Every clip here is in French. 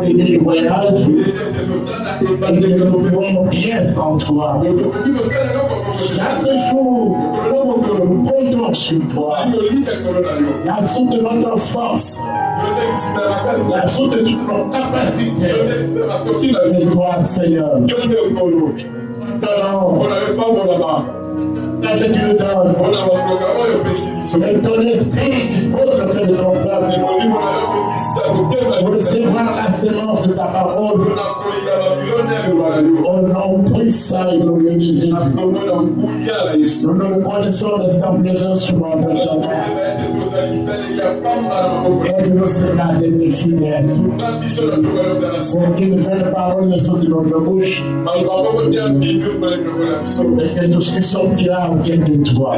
du voyage, et ne pouvons rien sans toi. Chaque jour, nous comptons sur toi. La source de notre force, la source de toute notre capacité, c'est toi, Seigneur. Maintenant, quand tu le donnes, c'est ton esprit qui dispose de ton peuple pour recevoir la sémence de ta parole. Au nom puissant et glorieux de Jésus, nous nous reconnaissons des simples instruments de ta main. Aide-nous, Seigneur, d'être fidèles. Pour qu'une vraie parole ne sorte de notre bouche, et que tout ce qui sortira vienne de toi.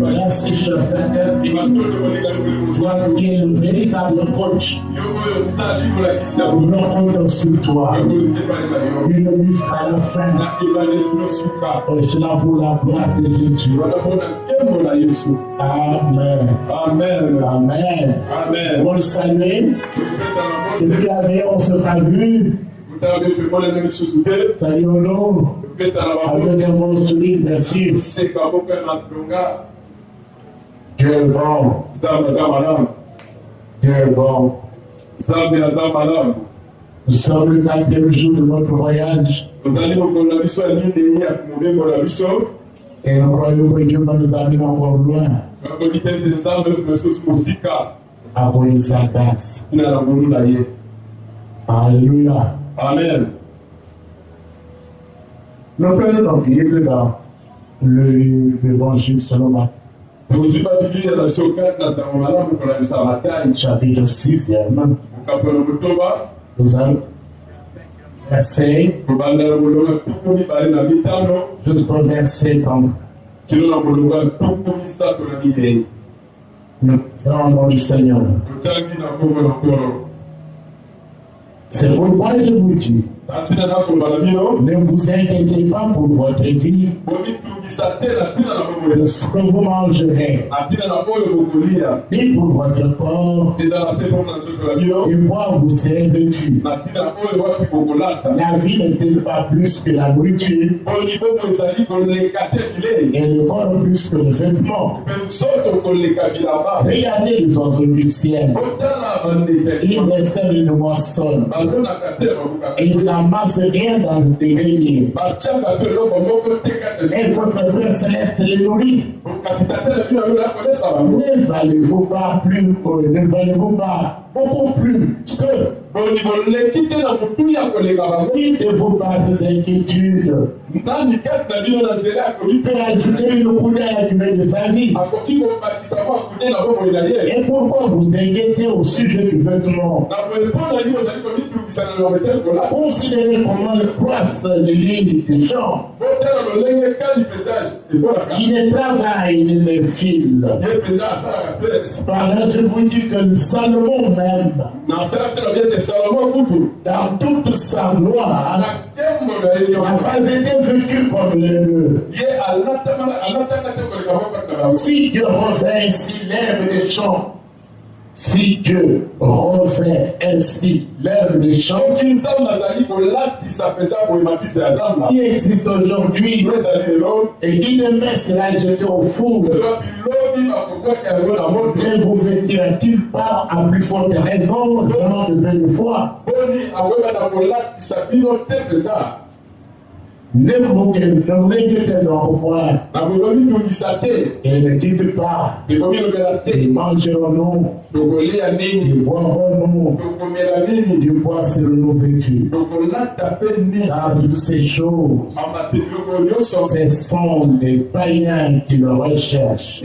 Merci, cher Saint-Esprit. Toi qui es le véritable coach. Nous comptons sur toi. Une jusqu'à la fin. Et cela pour la gloire de Jésus. Amen. Amen. Amen. Amen. Pour le saluer, depuis la veille, on ne s'est pas vu. Saluons-nous avec un bon sourire, bien sûr. Dieu est bon. Dieu est bon. Nous sommes le 4e jour de notre voyage. Et nous croyons que Dieu va nous amener encore loin. À cause de sa grâce. Alléluia. Amen. Nous prenons notre Bible dans l'Évangile selon Matthieu. Chapitre 6e. Nous allons verset jusqu'au verset 30. Nous allons au nom du Seigneur. C'est pourquoi je vous dis, ne vous inquiétez pas pour votre vie, de ce que vous mangerez, ni pour votre corps, et moi vous serez vêtus. La vie n'est-elle pas plus que la nourriture, et le corps plus que le vêtement? Regardez les oiseaux du ciel, ils ne sèment une moissonne, et il n'amasse rien dans le grenier. Et votre Père céleste les nourrit. Ne valez-vous pas plus, ne valez-vous pas beaucoup plus que qui de vos basses inquiétudes peut ajouter une coudée à la durée de sa vie? Et pourquoi vous inquiétez au sujet du vêtement? Considérez comment le croissent les lignes des champs. Il ne travaille ni ne file. Par là, je vous dis que Salomon même, dans toute sa gloire, n'a pas été vêtu comme les deux. Si Dieu refait ainsi l'herbe des champs, si Dieu refait ainsi l'herbe des champs, qui existe aujourd'hui et qui demain sera jeté au four, ne vous vêtira-t-il pas à plus forte raison de peu de foi? Ne vous inquiétez donc point. Et ne dites pas, mangerons-nous, et boirons-nous, du poids serons-nous vêtus. Dans toutes ces choses, ce sont des païens qui le recherchent.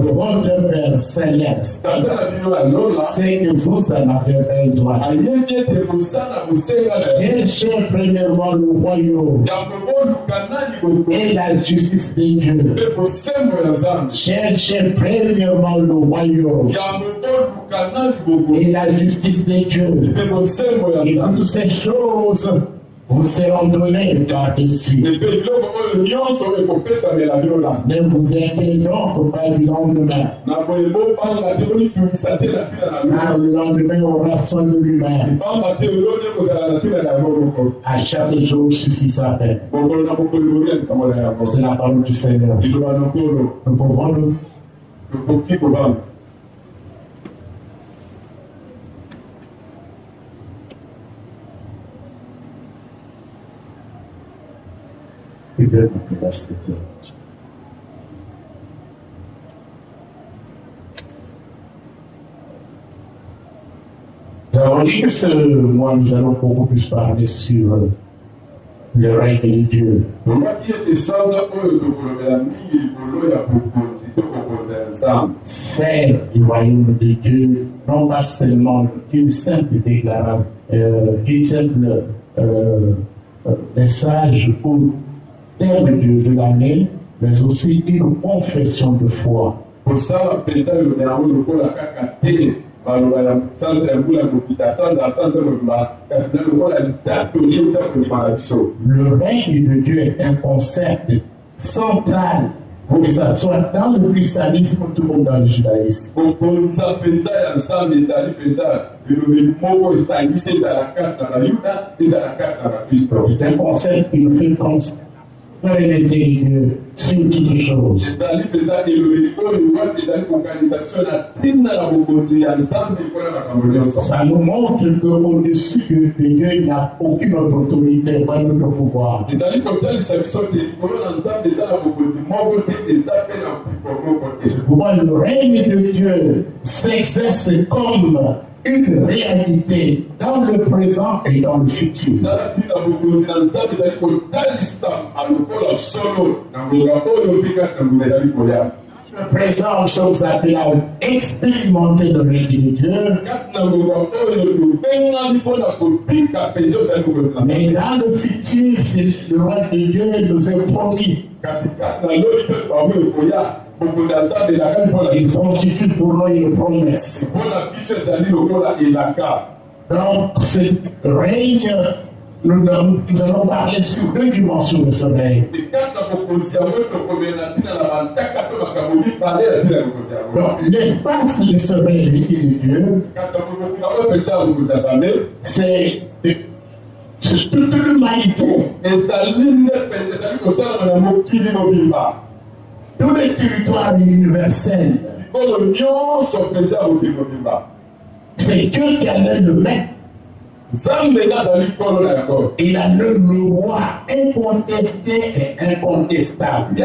Votre Père céleste sait que vous en avez besoin. Cherchez premièrement le royaume et la justice de Dieu. Cherchez premièrement le royaume et la justice de Dieu. Et toutes ces choses vous seront donnés par-dessus. Ne vous inquiétez donc pas du lendemain. Car le lendemain aura soin de lui-même. À chaque jour suffit sa peine. C'est la parole du Seigneur. Nous pouvons nous. Nous avons dit que ce mois, nous allons beaucoup plus parler sur le règne de Dieu. Faire du royaume de Dieu, non pas seulement une simple déclaration, une simple message ou terme de l'année, mais aussi une confession de foi. Pour ça, le règne de Dieu est un concept central, que ce soit dans le christianisme ou tout le monde dans le judaïsme. C'est un concept qui nous fait penser à l'éternité sur toutes choses. Ça nous montre qu'au-dessus de Dieu, il n'y a aucune autre autorité, pas notre pouvoir. C'est pourquoi le règne de Dieu s'exerce comme une réalité dans le présent et dans le futur. Le présent, nous sommes appelés à expérimenter le règne de Dieu. Mais dans le futur, c'est le règne de Dieu nous est promis. Il constitue pour nous une promesse. Donc, ce règne, nous allons parler sur deux dimensions de ce règne. Donc, l'espace de ce règne de Dieu, c'est toute l'humanité. Tous les territoires universels. C'est Dieu qui a le maître. Il a le roi incontesté et incontestable.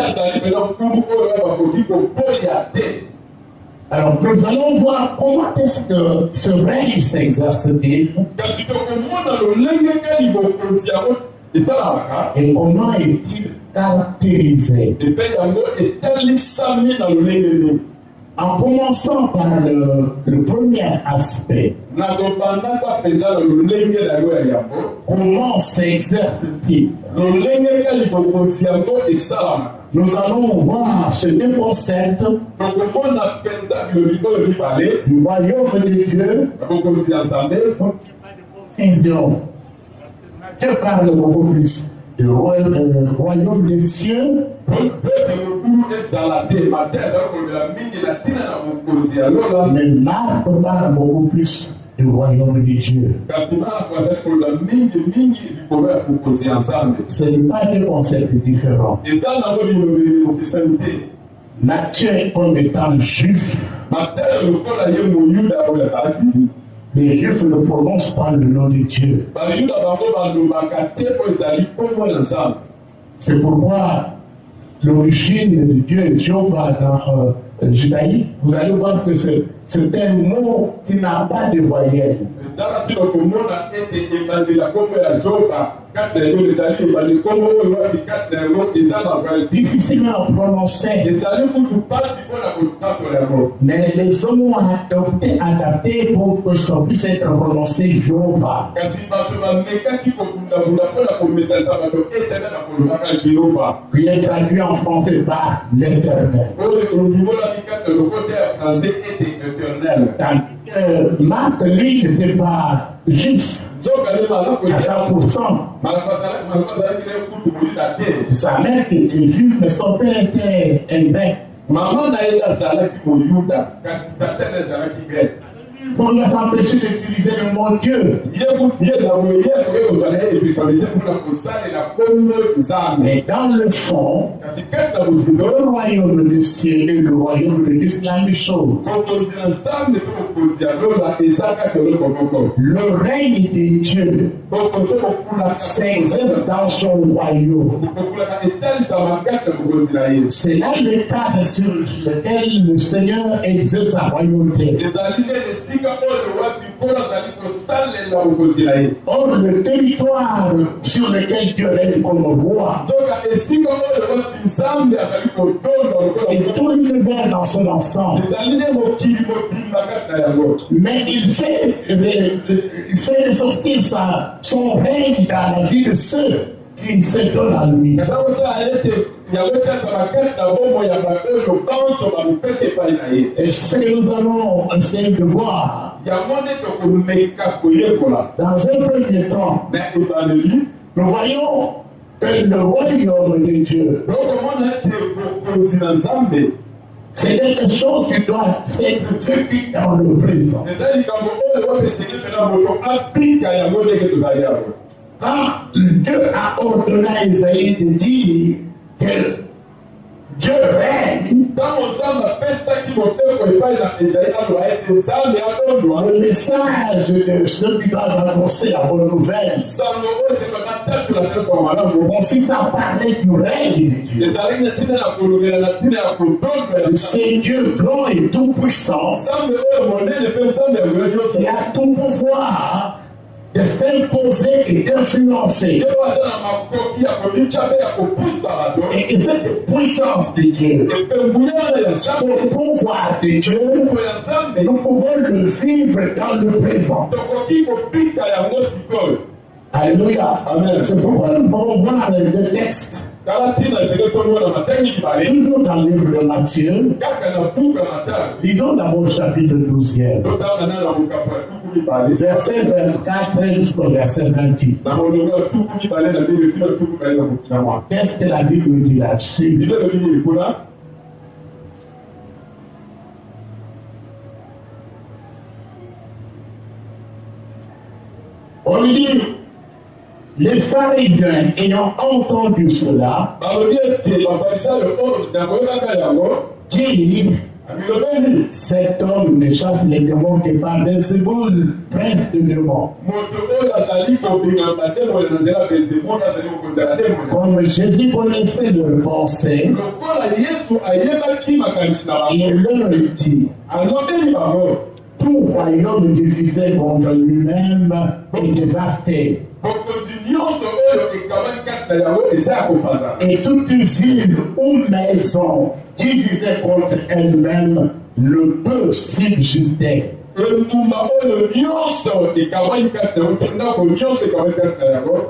Alors nous allons voir comment est-ce que ce règne s'exerce-t-il et comment est-il caractérisé. En commençant par le premier aspect, comment s'exerce-t-il? Nous allons voir ce deux concepts du royaume de Dieu, confusion. Dieu parle beaucoup plus du royaume des cieux. Mais Marc parle beaucoup plus du royaume de Dieu. Ce n'est pas deux concepts différents. Matthieu comme étant juif. Les Juifs ne prononcent pas le nom de Dieu. C'est pourquoi l'origine de Dieu, Jéhovah dans le judaïque, vous allez voir que c'est un mot qui n'a pas de voyelle. Difficilement prononcé. Mais les hommes ont adapté pour que ça puisse être prononcé Jéhovah. Puis est traduit en français par l'Éternel. l'éternel. Marc, lui, n'était pas juif à 100%. Sa mère qui était juive, mais son père était un grec. Pour nous empêcher d'utiliser le mot Dieu. Mais dans le fond, le royaume des cieux et le royaume de Dieu, c'est la même chose. Le règne de Dieu s'exerce dans son royaume. C'est là le cadre sur lequel le Seigneur exerce sa royauté. Or, le territoire sur lequel Dieu règne comme roi, c'est tout l'univers dans son ensemble. Mais il fait ressortir son règne dans la vie de ceux qui s'étonnent à lui. Et c'est ce que nous allons essayer de voir. Dans un premier temps, nous voyons que le royaume de Dieu, c'est quelque chose qui doit être vécu dans le présent. Quand Dieu a ordonné à Isaïe de dire que Dieu règne, le message de ceux qui doivent annoncer la bonne nouvelle consiste à parler du règne de Dieu. C'est Dieu grand et tout puissant qui a tout pouvoir de s'imposer et d'influencer. Et que cette puissance de Dieu, ce pouvoir de Dieu, nous pouvons le vivre dans le présent. Alléluia. Amen. C'est pourquoi nous pouvons voir le texte. Toujours dans le livre de Matthieu, lisons d'abord le chapitre 12e, verset 24 jusqu'au verset 28. Qu'est-ce que la Bible dit là-dessus? On dit, les pharisiens ayant entendu cela, disent, cet homme ne chasse les démons que par Belzéboul, prince de démons. Comme Jésus connaissait leurs pensées, il leur dit, tout royaume divisé contre lui-même est dévasté. Et toute ville ou maison divisée contre elle-même ne peut subsister.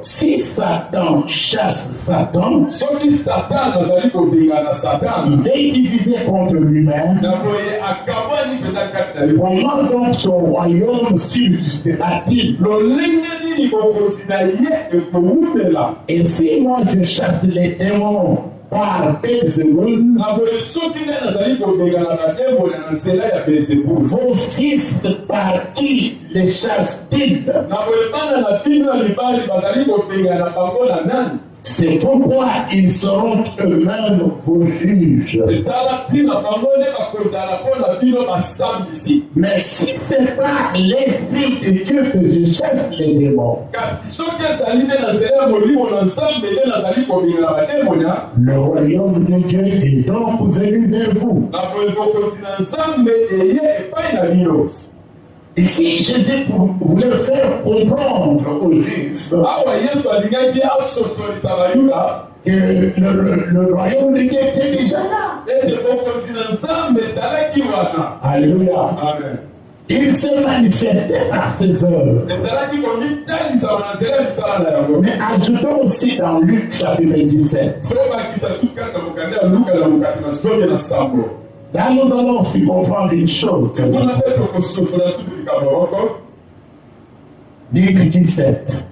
Si Satan chasse Satan, il est divisé contre lui-même. Comment donc son royaume subsistera-t-il? Et si moi je chasse les démons par Belzéboul, vos fils par qui les chassent-ils? C'est pourquoi ils seront eux-mêmes vos juges. Mais si ce n'est pas l'Esprit de Dieu que je chasse les démons, le royaume de Dieu est donc venu vers vous. Ici, Jésus voulait faire comprendre aux Juifs que le royaume de Dieu était déjà là. Alléluia. Amen. Il se manifestait par ses œuvres. Mais ajoutons aussi dans Luc chapitre 17. Là, nous allons aussi comprendre une chose. Livre 17.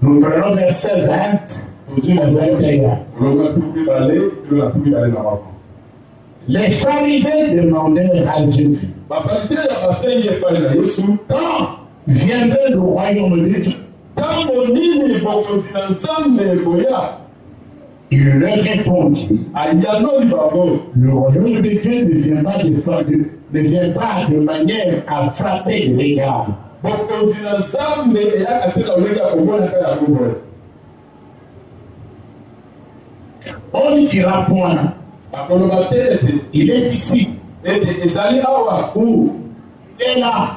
Nous prenons verset 20 et 21. Les pharisiens demandèrent à Jésus, quand viendrait le royaume de Dieu? Il leur répondit, le royaume de Dieu ne vient pas de manière à frapper les regards. On ne dira point, il est ici, ou il est là,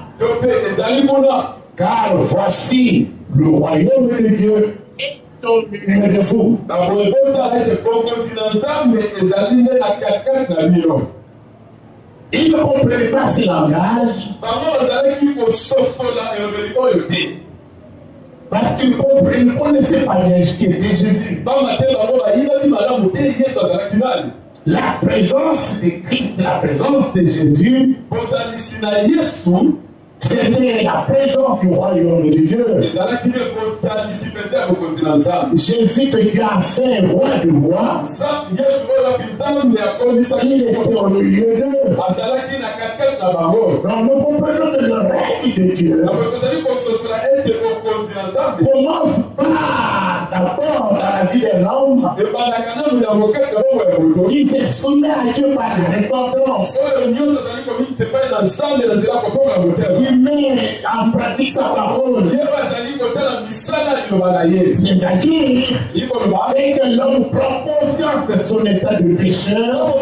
car voici le royaume de Dieu est au milieu de vous. Il ne comprenait pas ce langage parce qu'il ne connaissait pas bien ce qui était Jésus. La présence de Christ, la présence de Jésus, c'était la présence du royaume de Dieu. Jésus que Dieu a fait roi de roi. Il était au milieu d'eux. Donc nous comprenons que le règne de Dieu commence pas d'abord dans la vie de l'homme. Il se soumet à Dieu par de repentance. Il met en pratique sa parole. C'est-à-dire que l'homme prend conscience de son état de pécheur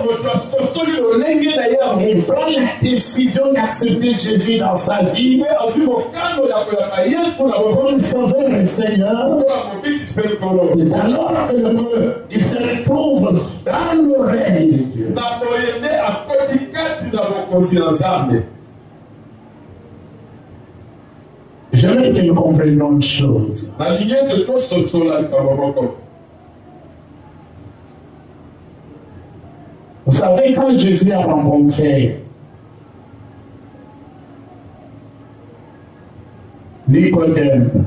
et prend la décision d'accepter Jésus dans sa vie comme sauveur et Seigneur. C'est alors qu'il se retrouve dans le règne de Dieu. Je veux que nous comprenions une chose. Vous savez, quand Jésus a rencontré Nicodème,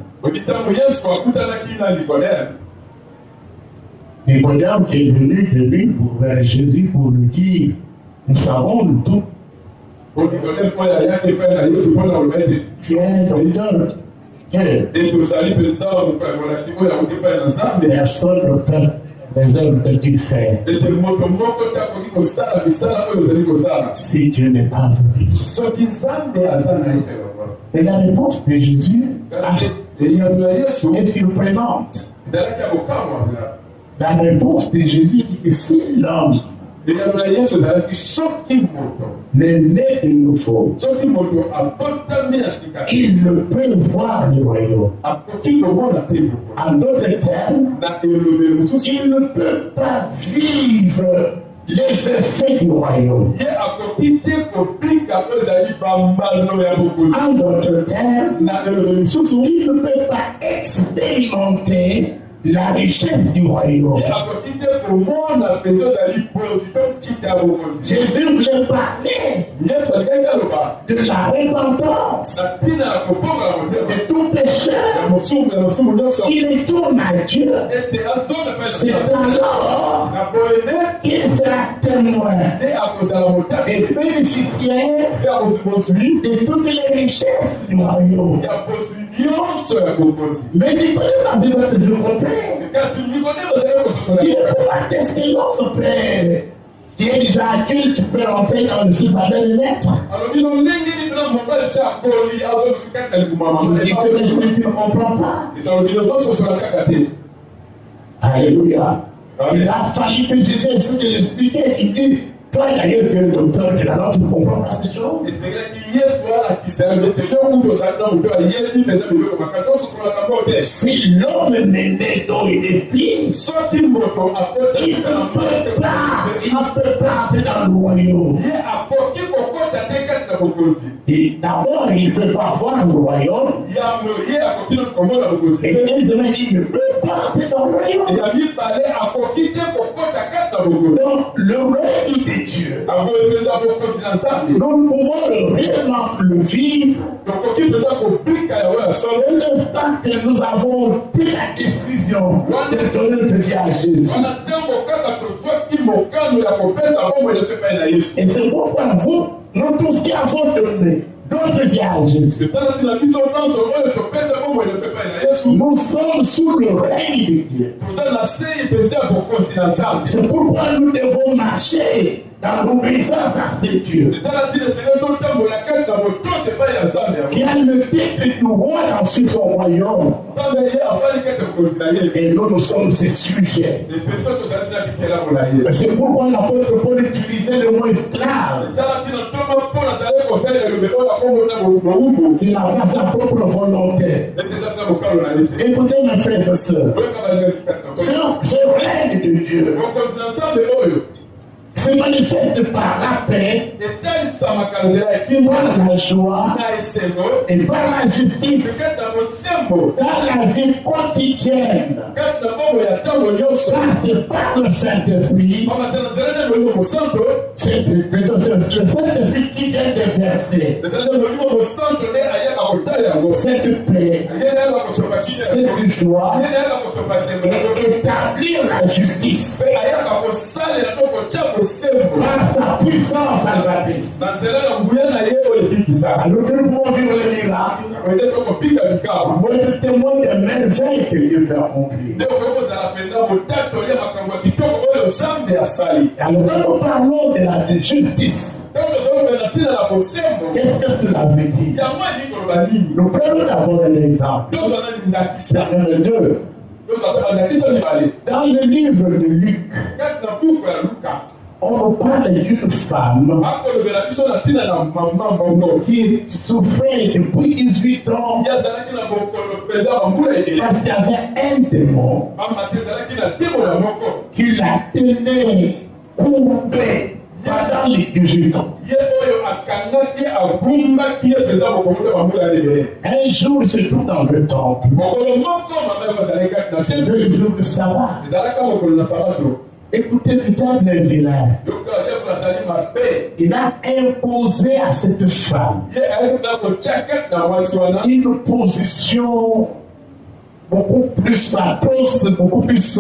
Nicodème qui est venu de lui vers Jésus pour lui dire, nous savons tout. Tiens, docteur, personne ne peut les œuvres que tu fais si Dieu n'est pas venu. Et la réponse de Jésus est surprenante. La réponse de Jésus dit que si l'homme n'est né de nouveau, il ne peut voir le royaume. En d'autres termes, il ne peut pas vivre les effets du royaume. En d'autres termes, il ne peut pas expérimenter la richesse du royaume. Jésus voulait parler de la repentance de tout pécheur. Il retourne à Dieu. C'est alors qu'il sera témoin et bénéficiaire de toutes les richesses du royaume. Mais Nicodème a dit votre Dieu comprend. Il ne peut pas tester l'autre père. Tu es déjà adulte, tu peux rentrer dans le site avec les lettres. Il fait que tu ne comprends pas. Alléluia. Il a fallu que Jésus essaie de l'expliquer. Il dit, toi d'ailleurs, tu es le docteur, tu ne comprends pas ces choses. Si l'homme n'est né d'eau et d'esprit, il ne peut pas entrer dans le royaume. Et d'abord, il ne peut pas voir le royaume. Et deuxièmement, il ne peut pas entrer dans le royaume. Donc, le règne de Dieu, nous pouvons réellement le vivre l'instant que nous avons pris la décision de donner le plaisir à Jésus. Et c'est pourquoi nous tous qui avons donné notre vie à Jésus, nous sommes sous le règne de Dieu. C'est pourquoi nous devons marcher dans l'obéissance à ces dieux. Qui a le titre du roi dans son royaume. Et nous sommes ses sujets. C'est pourquoi l'apôtre Paul utilisait le mot esclave. Il n'a pas sa propre volonté. Écoutez mes frères et sœurs. Ce règne de Dieu se manifeste par la paix, par la joie et par la justice dans la vie quotidienne. C'est par le Saint-Esprit, c'est le Saint-Esprit qui vient de verser cette paix, cette joie et établir la justice par sa puissance salvatrice. Alors que nous pouvons vivre le miracle, nous pouvons témoigner des merveilles que Dieu peut accomplir. Alors quand nous parlons de la justice, qu'est-ce que cela veut dire? Nous prenons d'abord un exemple. Numéro 2. Dans le livre de Luc, on parle d'une femme qui souffrait depuis 18 ans parce qu'il y avait un démon qui la tenait coupée pendant les 18 ans. Un jour, il se trouve dans le temple. C'est 2 jours de sabbat. Écoutez, le diable est vilain. Il a imposé à cette femme une position beaucoup plus atroce, beaucoup plus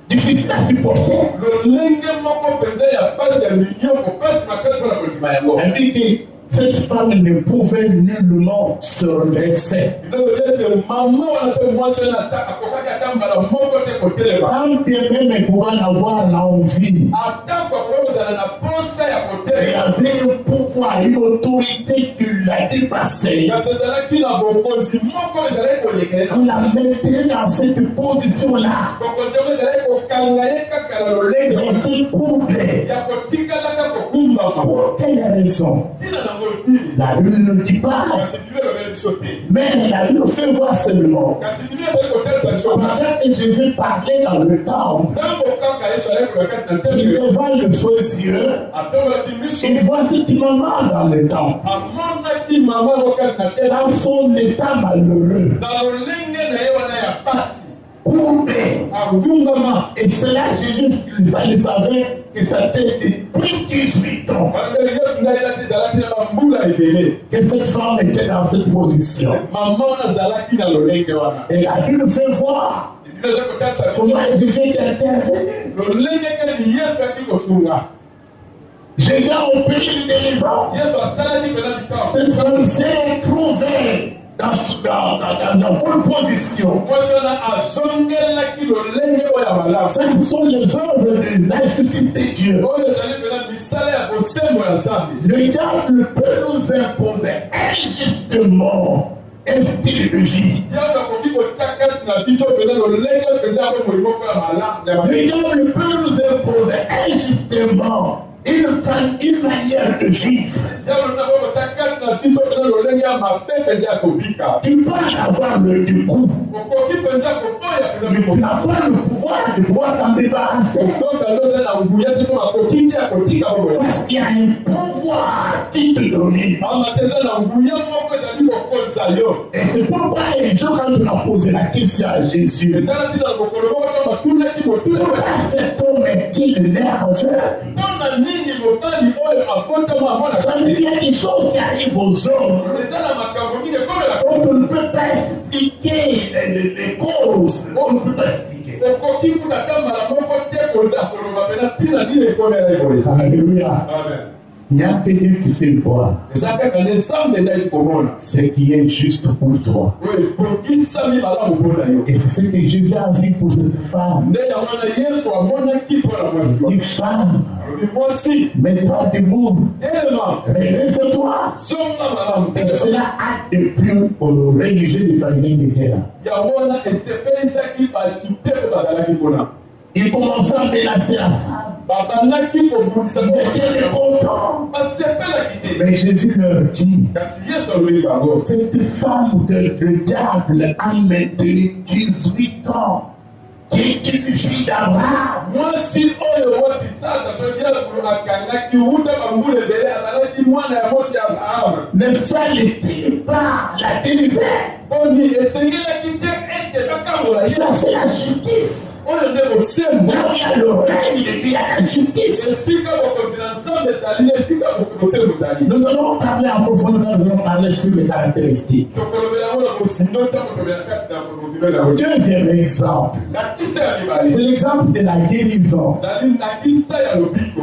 difficile à supporter. Elle dit que cette femme ne pouvait nullement se redresser. Quand bien même elle pouvait avoir l'envie, il y avait un pouvoir, une autorité qui l'a dépassée. On la mettait dans cette position-là. Elle était courbée. Pour quelle raison? La Bible ne dit pas, mais la Bible fait voir seulement. Pendant que Jésus parlait dans le temple, il devant le feu sur eux, il voit cette maman dans le temple, dans son état malheureux, courbé, et cela Jésus le savait que ça était depuis 18 ans que cette femme était dans cette position. Et la Bible fait voir comment Jésus est intervenu. Jésus a opéré une délivrance. Cette femme s'est trouvée dans la bonne position. Ce sont les œuvres de la justice de Dieu. Le diable peut nous imposer injustement un style de vie. Le diable peut nous imposer injustement une manière de vivre. Tu peux avoir le coup. Mais tu n'as pas le pouvoir de pouvoir t'en débarrasser. Parce qu'il y a un pouvoir qui te domine. Et c'est pourquoi quand on a posé la question à Jésus, pourquoi cet homme est-il nerveux? Ça veut dire qu'il y a des choses qui arrivent aux hommes. On ne peut pas expliquer les causes. On ne peut pas expliquer. Alléluia. Il y a quelqu'un qui sait voir ce qui est juste pour toi. Et c'est ce que Jésus a dit pour cette femme. Une femme, mets-toi debout, redresse-toi. Et cela a déplu aux religieux des pharisiens qui étaient là. Il commença à menacer la femme. Ils étaient contents. Mais Jésus leur dit, cette femme que le diable a maintenue 18 ans, qui est une fille d'Abraham. Ne fallait-il pas la délivrer? Ça, c'est la justice. Là où il y a le règne de Dieu, il y a la justice. Nous allons parler en profondeur, nous allons parler sur les caractéristiques. Deuxième exemple, c'est l'exemple de la guérison.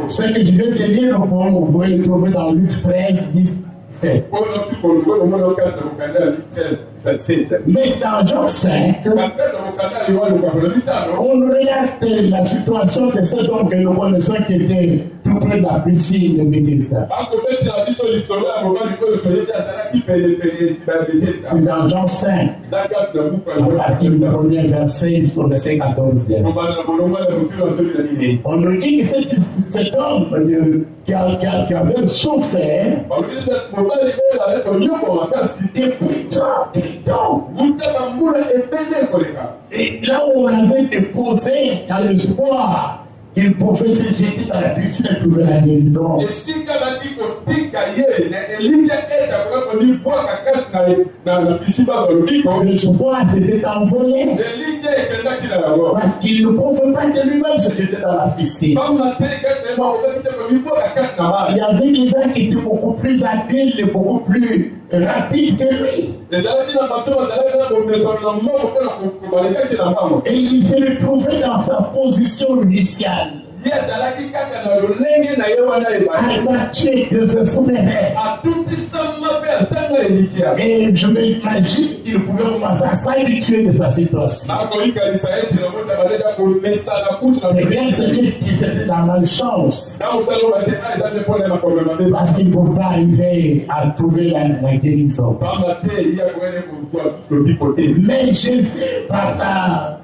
Ce que je vais te dire, vous pouvez le trouver dans Luc 13, 10. Mais dans Job 5, on regarde la situation de cet homme que nous connaissons qui était tout près de la piscine de Bethesda. C'est dans Job 5, à partir du premier verset jusqu'au verset 14. On nous dit que cet homme qui avait souffert depuis 30 ans. Et là où on avait déposé dans l'espoir qu'il pouvait se jeter dans la piscine et trouver la guérison. L'espoir s'était envolé parce qu'il ne pouvait pas de lui-même se jeter dans la piscine. Il y avait des gens qui étaient beaucoup plus habiles et beaucoup plus rapides que lui. Et il s'est retrouvé dans sa position initiale. Abattu et désespéré. Et je m'imagine qu'il pouvait commencer à s'habituer de sa situation. Mais bien c'est qu'il était dans la malchance. Parce qu'il ne peut pas arriver à trouver la guérison. Mais Jésus, par sa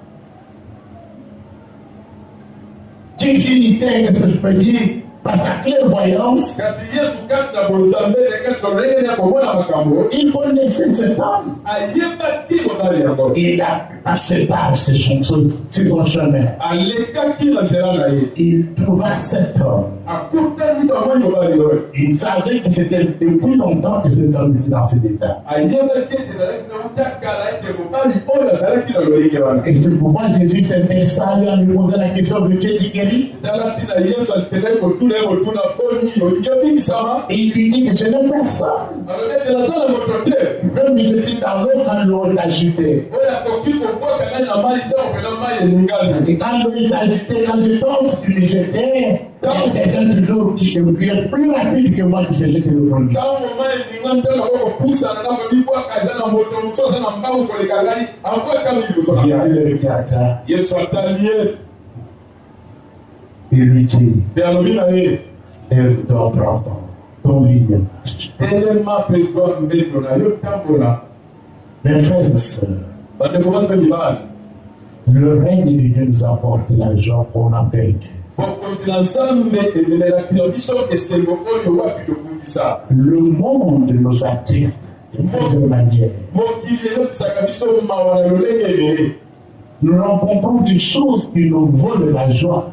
divinité, qu'est-ce que je peux dire, par sa clairvoyance, il connaissait cet homme. Il a passé par ses chemins. Il trouva cet homme. Il savait que c'était depuis longtemps que cet homme était dans cet état. Et c'est pourquoi Jésus s'intéressa à lui en lui posant la question de Dieu qui guérit. Et il lui dit que je n'ai personne. Même que je suis dans l'eau quand l'eau est agitée. Et quand l'eau est agitée, quand je tombe, tu me jetais. Il y a quelqu'un toujours qui est plus rapide que moi qui s'est jeté le premier. Il lui dit, lève-toi, prends ton lit. Mes frères et sœurs, le règne de Dieu nous apporte la joie qu'on a perdue. Le monde nous atteste de plusieurs manières. Nous rencontrons des choses qui nous volent la joie.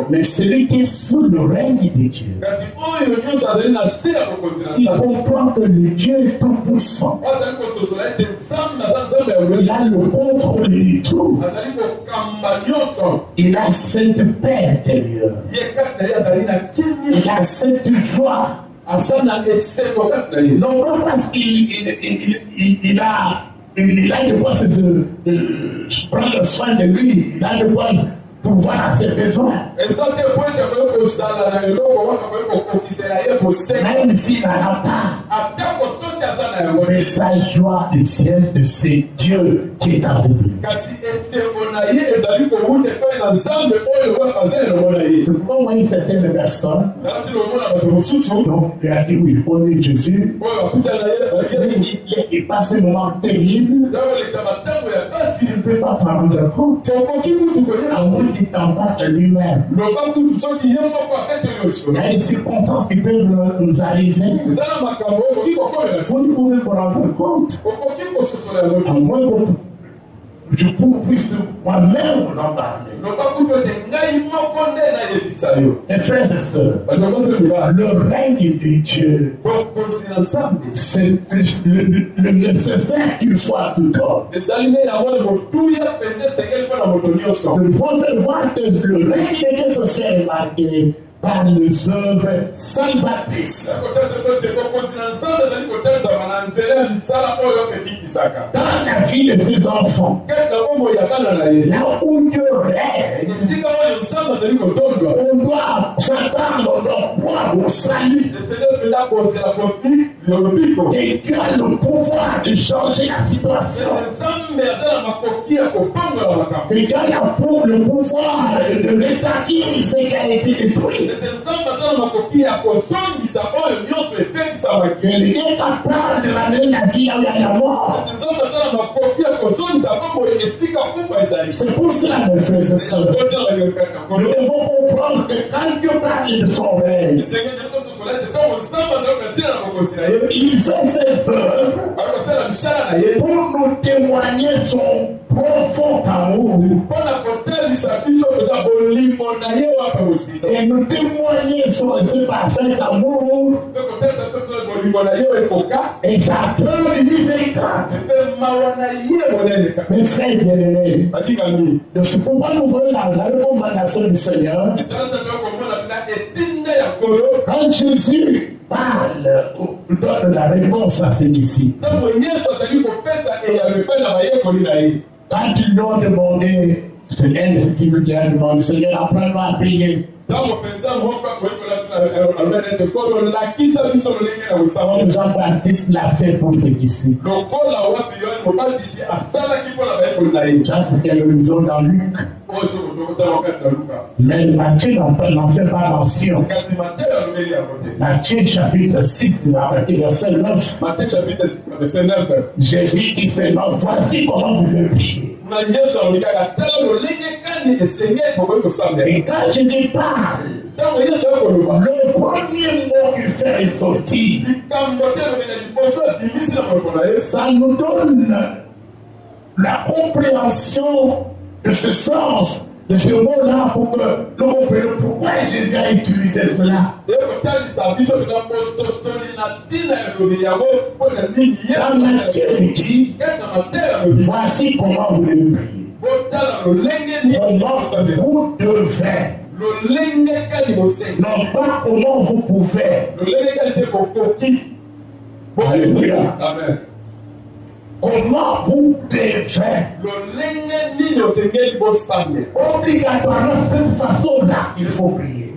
Mais celui qui est sous le règne de Dieu, il comprend que le Dieu est tout puissant. Il a le contrôle de tout. Il a cette paix intérieure. Il a cette joie. Non pas parce qu'il a de quoi prendre soin de lui, il a de quoi pouvoir à ses besoins. Même s'il n'en a pas, mais sa joie vient de c'est Dieu qui est avec lui. C'est pourquoi on voit certaines personnes, donc il a dit oui, on est Jésus, il passe un moment terrible, il ne peut pas prendre compte. À moins qu'il t'en parle lui-même. Il y a des circonstances qui peuvent nous arriver. Vous ne pouvez vous rendre compte. À moins que je puisse moi-même vous en parler. Mes frères et sœurs, le règne de Dieu, c'est le nécessaire qu'il faut à tout homme. Il faut voir que le règne de Dieu se fait remarquer par les œuvres salvatrices. Dans la vie de ses enfants, là où Dieu règne, on doit s'attendre, on doit croire au salut. Et Dieu a le pouvoir de changer la situation. Et Dieu a le pouvoir de rétablir ce qui a été détruit. Il est capable de ramener la vie là où il y a la mort. C'est pour cela, mes frères et sœurs, nous devons comprendre que quand Dieu parle de son règne, il fait ses œuvres pour nous témoigner son profond amour et nous témoigner son parfait amour et sa grande miséricorde. Mes frères bien-aimés, c'est pourquoi nous voyons la recommandation du Seigneur. Quand Jésus parle, donne la réponse à celui-ci. Quand ils lui ont demandé, c'est l'un des disciples qui a demandé, Seigneur, apprends-moi à prier. Jean-Baptiste l'a fait pour ses disciples. Ça, c'était l'horizon dans Luc. Mais Matthieu n'en fait pas mention. Matthieu chapitre 6, à partir du verset 9. Jésus dit seulement, voici comment vous devez prier. Et quand Jésus parle, le premier mot qu'il fait ressortir, ça nous donne la compréhension de ce sens, de ce mot-là, pour que nous comprenions pourquoi Jésus a utilisé cela. Dans Matthieu, il dit, voici comment vous devez prier. Comment vous devez. Non pas comment vous pouvez. Alléluia. Amen. Comment vous devez. Obligatoirement, cette façon-là, il faut prier.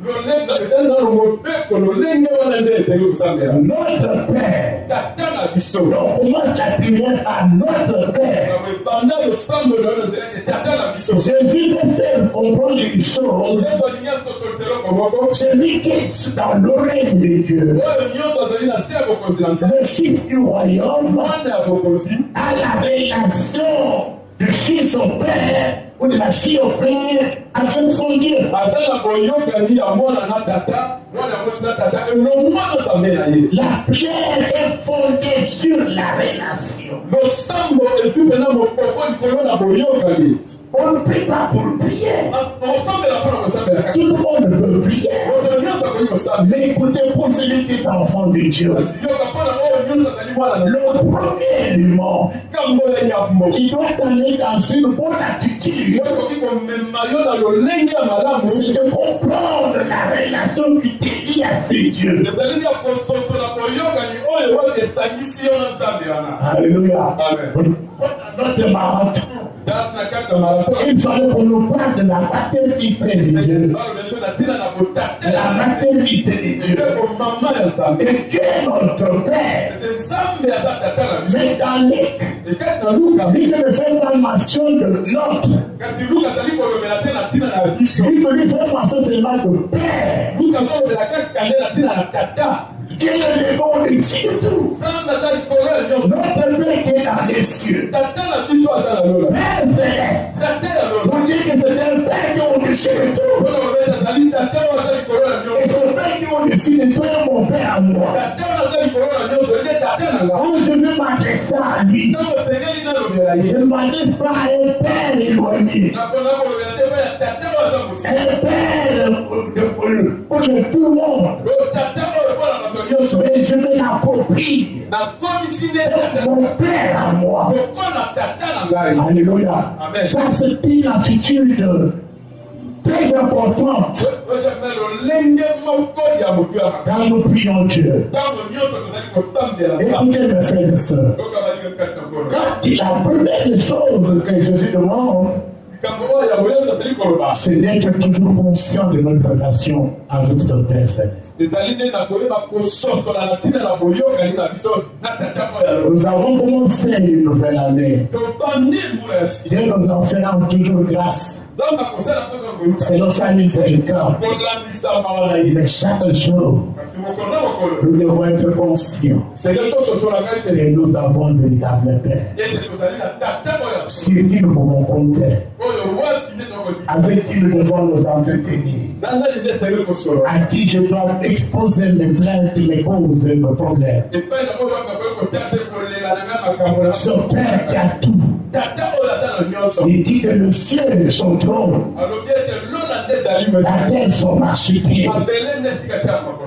Notre Père. Donc, on commence la prière à notre Père. Jésus veut faire comprendre une chose. Celui qui est dans l'oreille de Dieu, le Fils du royaume, a la relation de suivre son père ou de la fille au père avec son Dieu. La prière est fondée sur la relation. On ne prie pas pour prier. Tout le monde peut prier. Mais écoutez, pour celui qui est enfant de Dieu, le premier élément qui doit aller dans une bonne attitude, c'est de comprendre la relation qui te lie à ce Dieu. Alléluia. Notre marathon, il fallait qu'on nous parle de la maternité de Dieu. La maternité de Dieu. Et Dieu est notre Père. Mais dans Luc, il te fait une mention de notre. Il te fait mention seulement de Père. Dieu est devant les cieux de tout. Notre Père qui est dans les cieux. Père céleste. Mon Dieu que c'est un Père qui est au-dessus de tout. Et ce Père qui est au-dessus de tout est mon Père à moi. Quand je veux m'adresser à lui, je ne m'adresse pas à un Père éloigné. Un Père pour tout le monde. Mais je me l'approprie. Mon Père à moi. Alléluia. Ça, c'est une attitude très importante quand nous prions Dieu. Écoutez mes frères et sœurs. Quand la première chose que Jésus demande, c'est d'être toujours conscient de notre relation avec notre Père Céleste. Nous avons commencé une nouvelle année. Dieu nous en fera toujours grâce. Selon sa miséricorde. Mais chaque jour, nous devons être conscients que nous avons un véritable Père. Sur qui nous pouvons compter. Avec qui nous devons nous entretenir. À qui je dois exposer mes plaintes, mes causes, mes problèmes. Ce Père qui a tout. Il dit que le ciel est son trône. La terre son marchepied.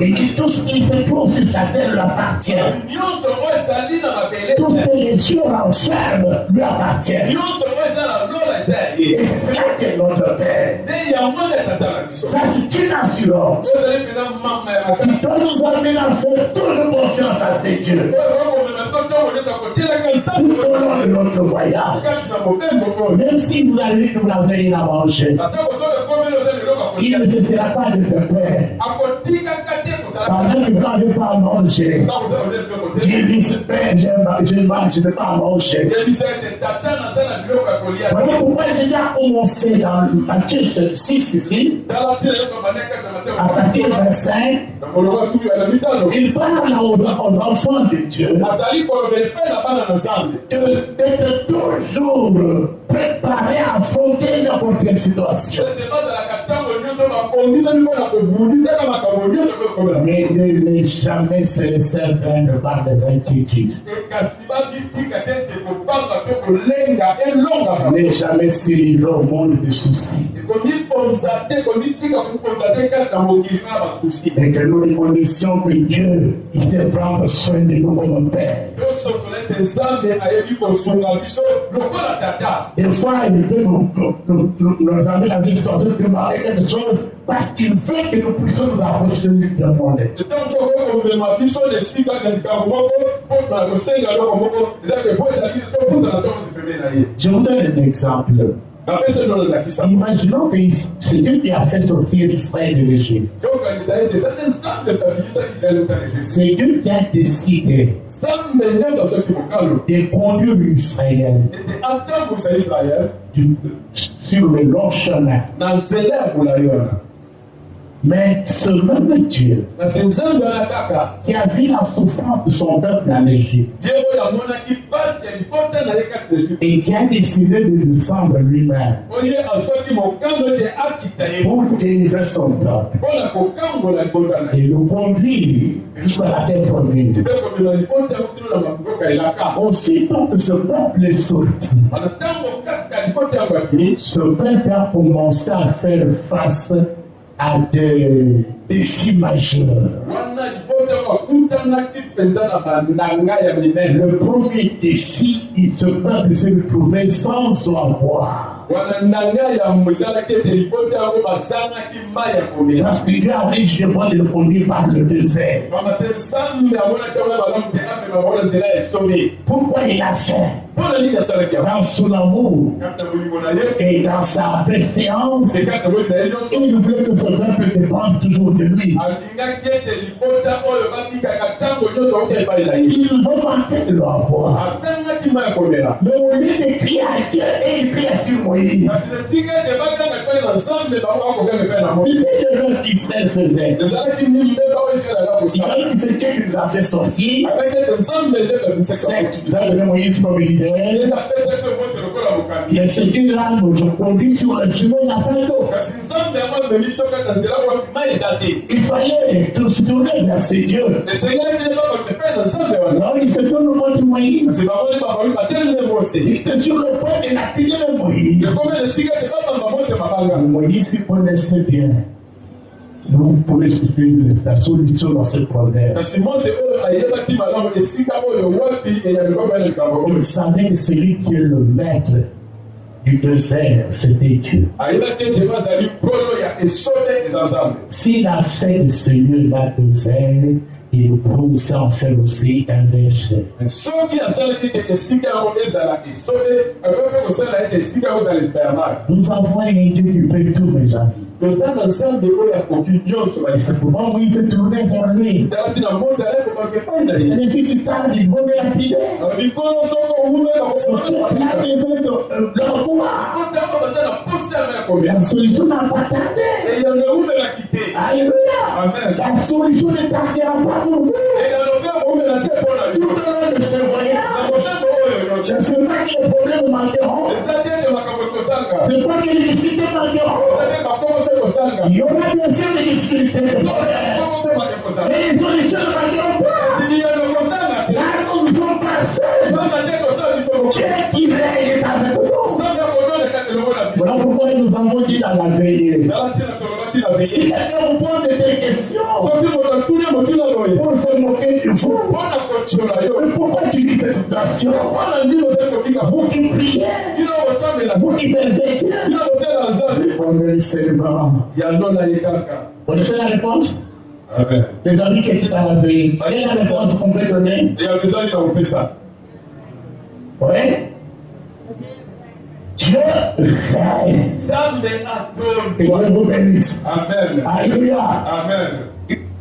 Il dit tout ce qui se trouve sur la terre lui appartient. Tout ce que les cieux renferment lui appartient. Et c'est cela qui est notre Père. Ça, c'est une assurance. Il doit nous amener à faire toujours confiance à ces dieux. Tout au long de notre voyage. Même si vous allez que vous n'avez rien à manger, il ne cessera pas de faire peur. Pendant que vous n'avez pas à manger, Dieu dit, Père, je ne vais pas à manger. Voilà pourquoi Jésus a commencé dans Matthieu 6 ici, à partir du verset 5, il parle aux enfants de Dieu d'être toujours préparés à affronter n'importe quelle situation. Mais ne jamais se laisser vaincre par des inquiétudes. Ne jamais se livrer au monde de soucis. Et que nous reconnaissions que Dieu, il sait prendre soin de nous comme Père. Des fois, il peut nous amener dans une situation de demander quelque chose parce qu'il veut que nous puissions nous approcher de lui demander. Je vous donne un exemple. Imaginons que c'est Dieu qui a fait sortir Israël de l'Égypte. C'est Dieu qui a décidé de conduire Israël sur le long chemin. Mais ce même Dieu qui a vu la souffrance de son peuple en Égypte et qui a décidé de descendre lui-même pour délivrer son peuple et le conduire jusqu'à la terre promise. Aussitôt que ce peuple est sorti, ce peuple a commencé à faire face à des défis majeurs. Le premier défi, ce peuple s'est retrouvé sans eau à boire. Parce que Dieu avait justement de le conduire par le désert. Pourquoi il a fait? Dans son amour et dans sa préséance, il voulait que son peuple dépende toujours de lui. Ils vont manquer de l'eau à boire. Mais au lieu de crier à Dieu, et il crie sur Moïse. C'était le rêve qu'Israël faisait. Il fallait que c'est Dieu qui nous a fait sortir. Vous avez donné Moïse comme leader. Mais ce Dieu-là nous conduit sur le chemin, il n'y a pas d'eau. Il fallait se tourner vers ces dieux. Alors il se tourne contre Moïse. Il était sur le point de l'activer Moïse. Moïse qui connaissait bien. Vous pouvez trouver la solution dans ce problème. Il savait que celui qui est le maître du désert, c'était Dieu. S'il a fait de ce lieu-là désert, il peut en faire aussi un verset. Nous avons un Dieu qui peut tout, mes amis. C'est pourquoi Moïse s'est tourné vers lui. Et les filles du temps, ils vont me lapider. La solution n'a pas tardé. Alléluia. La solution ne tardera pas pour vous. Tout au long de ce voyage, je ne sais pas quel problème m'interrompt. C'est pas que les difficultés m'interrompent. Il y aura bien sûr des difficultés. Mais les solutions ne m'interrompent pas. Là, nous sommes passés. Dieu qui veille est avec nous. Voilà pourquoi nous avons dit dans la veille. Si quelqu'un vous pose des questions pour se moquer de vous, mais pourquoi tu vis cette situation? Vous qui priez, vous qui faites Dieu, répondez seulement. Vous connaissez la réponse? Amen. Les amis qui étaient dans la veille, quelle est la réponse qu'on peut donner? Oui? Dieu règne. Et Dieu vous bénisse. Amen. Alléluia. Amen.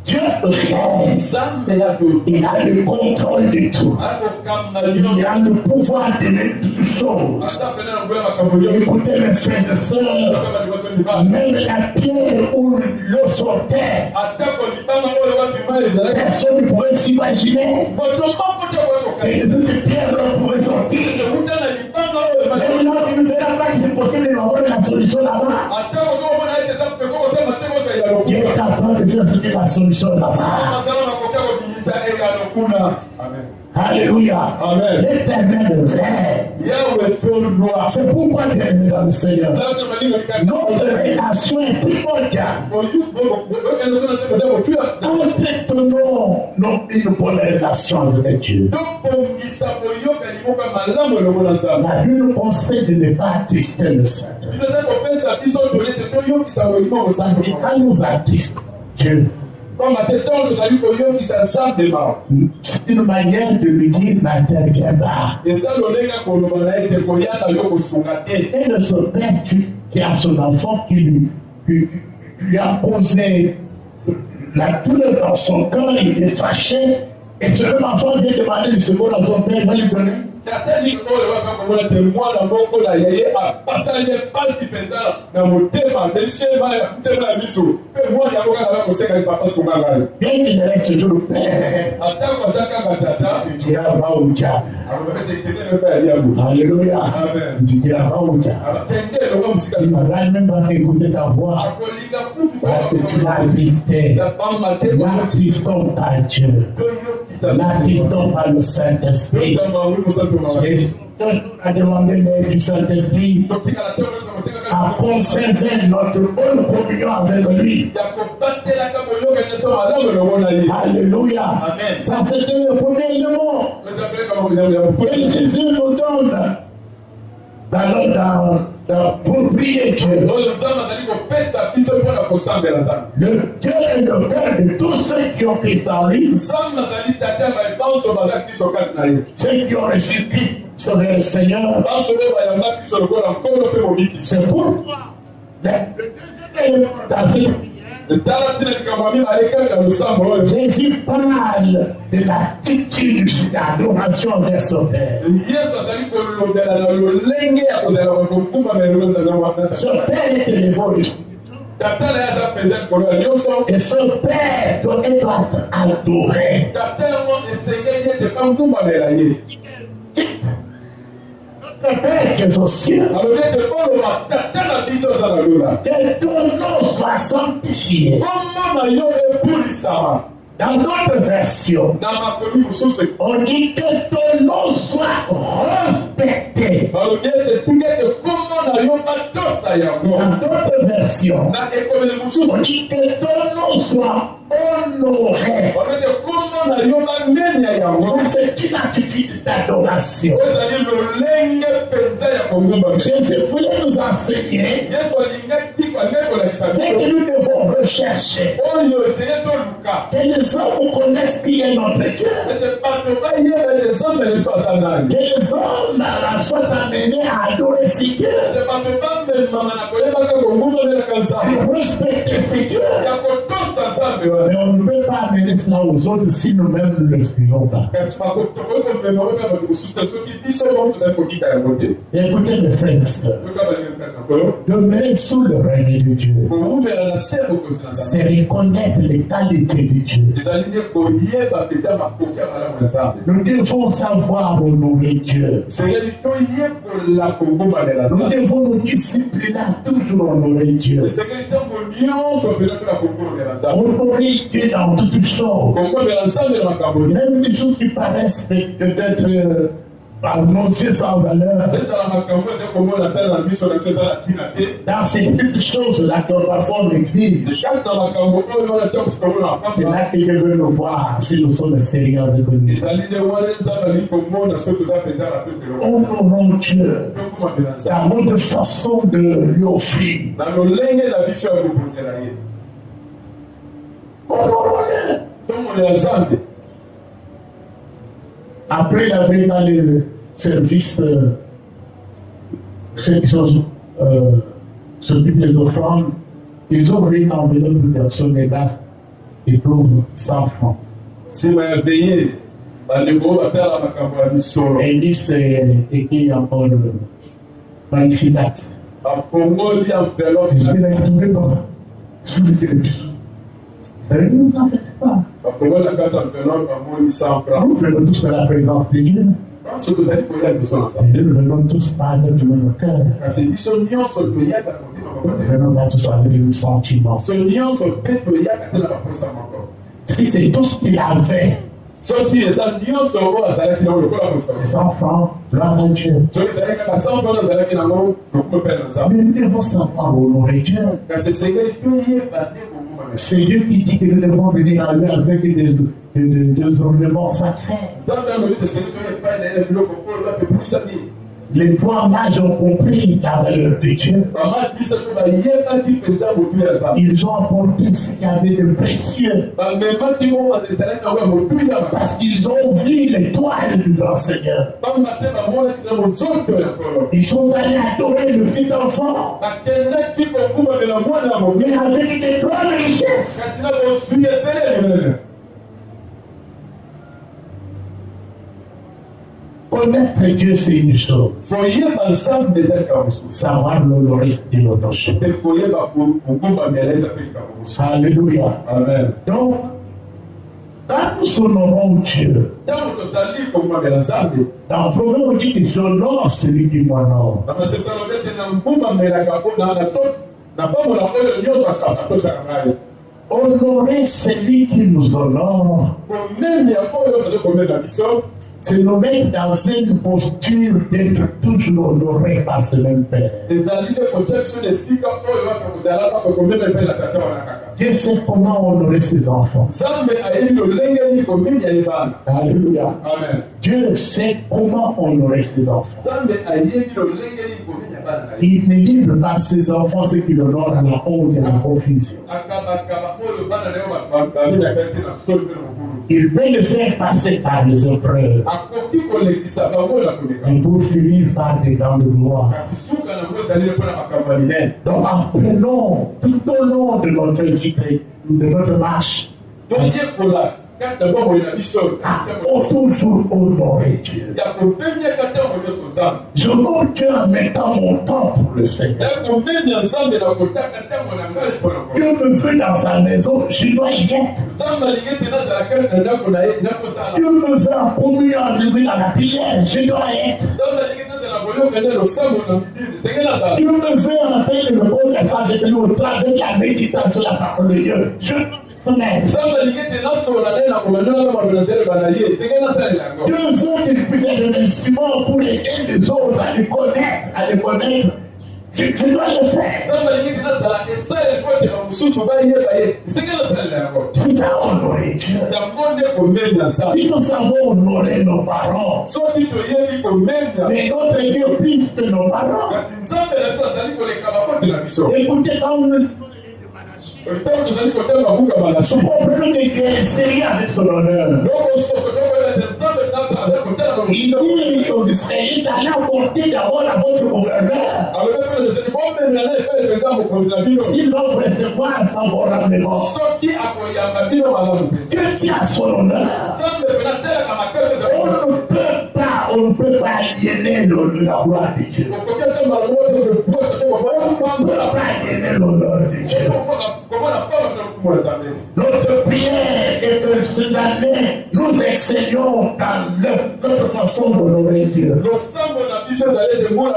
Dieu règne. Il a le contrôle de tout. Il a le pouvoir de toutes choses. Écoutez mes frères et sœurs, même la pierre où l'eau sortait, personne ne pouvait s'imaginer que cette pierre l'eau pouvait sortir. Même là, il ne sera pas que c'est possible d'avoir la solution là-bas. Dieu est capable de faire sortir la solution là-bas. Amen. Alléluia. Amen. L'Éternel règne. C'est pourquoi, bien-aimés dans le Seigneur, notre relation est primordiale. Entretenons une bonne relation avec Dieu. La Bible nous conseille de ne pas attrister le Seigneur. Parce que quand nous attristons Dieu, c'est une manière de lui dire n'interviens pas. Et de ce père qui a son enfant qui lui a posé la douleur dans son cœur, il est fâché, et ce même enfant vient demander du secours à son père, il va lui donner. Tatani oyo bakakomona te mwana moko na yeye apasali pasi penza na motema ndesema ya mtema ya biso pe mwana yango kaka kosenga papa songa ngai bien tu ne restes toujours père atako azaka tata tu diras va au diable alléluia amen tu diras va au diable il ne va même pas écouter ta voix parce que tu l'as attristé n'attristons pas Dieu n'attristons pas le Saint-Esprit. On a demandé l'aide du Saint-Esprit à conserver notre bonne communion avec lui. Alléluia. Amen. Ça c'était le premier élément que Jésus nous donne pour prier Dieu. Le Dieu est le Père de tous ceux qui ont Christ en lui. Ceux qui ont reçu Christ sauver le Seigneur. C'est pourquoi le deuxième élément dans cette Jésus parle de l'attitude d'adoration vers son Père. Son Père est élevé. Et son Père doit être adoré. Notre Père qui est aux cieux, que ton nom soit sanctifié. Dans d'autres versions, on dit que ton nom soit respecté. Dans d'autres versions, on dit que ton nom soit honoré. Ça, c'est une attitude d'adoration. Jésus voulait nous enseigner ce que nous devons rechercher. Que les hommes connaissent qui est notre Dieu. Que les hommes soient amenés à adorer ce Dieu. Et respecter ce Dieu. Mais on ne peut pas amener cela aux autres si nous-mêmes ne le suivons pas. Écoutez mes frères et sœurs, demeurer sous le règne de Dieu, c'est reconnaître les qualités de Dieu. Nous devons savoir honorer Dieu. Nous devons nous discipliner à toujours honorer Dieu. Honorer Dieu dans toutes choses. Même des choses qui paraissent peut-être nos yeux sans valeur. Dans ces petites choses-là que parfois on écrit, c'est là qu'il veut nous voir si nous sommes sérieux avec lui. Honorons Dieu dans notre façon de lui offrir. Honorons-le. Après, il avait dans le service, ceux qui s'occupent des offrandes, ils ont pris une enveloppe de personnes des basses et trouvent 100 francs. Et dit c'est écrit encore magnificat. Je vais la trouver pas. Je vais le dire. Ne vous en faites pas. Nous venons tous à la présence de Dieu. Et nous venons tous par de notre cœur. Nous venons pas tous avec le sentiment. Si c'est tout ce qu'il avait, les 100 francs, gloire à Dieu. Mais nous devons savoir honorer Dieu. C'est Dieu qui dit que nous devons venir à lui avec des ornements sacrés. Les trois mages ont compris la valeur de Dieu. Ils ont apporté ce qu'il y avait de précieux. Parce qu'ils ont vu l'étoile du grand Seigneur. Ils sont allés adorer le petit enfant. Mais avec des grandes richesses. Connaître Dieu, c'est une chose. koyeba nzambe eza likambo mosusu. Savoir l'honorer, c'est une autre chose. Mpe koyeba kogumbamela eza mpe likambo mosusu. Alléluia. Amen. Donc, quand nous honorons Dieu, ntango tozali kogumbamela nzambe dans Proverbe, on dit que j'honore celui qui m'honore. na masesano ete na ngumbamelaka mpo na pambola oyo nyonso atosaka ngai. Honorer celui qui nous honore, komemia oyo toza komema biso c'est nous mettre dans une posture d'être toujours honoré par ce même Père. ezali nde kotia biso na esika oyo wape kozala kaka komema mpe na tata wana kaka. Dieu sait comment honorer ses enfants. nzambe ayebi lolenge nini komemia ye bana. Alléluia. Amen. Dieu sait comment honorer ses enfants. nzambe ayebi lolenge nini komemia bana na ye. Il ne livre pas ses enfants ce qu'il honore à la honte et à la confusion. akabakaba oyo bana na yo bamemiaka te na soli mpe na mokulu. Il peut le faire passer par les épreuves. akoki kolekisa bango na koleka Et pour finir par des temps de gloire. kasi suka nango ezali mpo na makambo ya minene. Donc apprenons tout au long de notre vie, de notre marche, toyekola kati na bomoi na biso à toujours honorer Dieu. ya komemiaka ntango nyonso nzambe. J'honore Dieu en mettant mon temps pour le Seigneur. ya komemia nzambe na kotaka ntango na ngai mpo na Dieu me veut dans sa maison, je dois y être. nzambe alingi ete nazala kati na ndako na ye nakosala. Dieu me veut en communion avec lui dans la prière, je dois être. nzambe alingi nazala boyokende losambo na midini senge nazala. Dieu me veut en paix le bon message de nous avec la méditation de la parole de Dieu. Je dois être. nzambe alingi ete nasola naye na komandolaka mabe na zeleba na ye senge nasalela yango. Dieu veut que je puisse être un instrument pour aider les autres à les connaître, à les connaître. Je dois le faire. nzambe alingi ete nazala esale po ete bamosusu bayeba ye senge nasalela yango. C'est ça honorer Dieu. yango nde komemia nzambe. Si nous savons honorer nos parents, soki toyebi komemia mais notre Dieu plus que nos parents. kasi nzambe na biso azali koleka bakote na biso. Écoutez, quand nous ntango tozali kotanga buka malasu comprenons que Dieu est sérieux avec son honneur. doko soso tokoyeba ete nzambe tata azali kotala Il dit aux Israélites, allez apporter d'abord à votre gouverneur. alobi mpe ezali bomemia na epe epenza mokonzi na bino S'il va vous recevoir favorablement, soki akoyamba bino malamu mpe Dieu tient à son honneur. nzambe mpena telaka makasi On ne peut pas aliéner la gloire de Dieu. okoki ate malamu ote poste On ne peut pas aliéner l'honneur de Dieu. komona pamba mpe lokumola nzambe. Notre prière est que cette année, nous excellions dans notre façon d'honorer Dieu. losambo na biso ezali ete mbula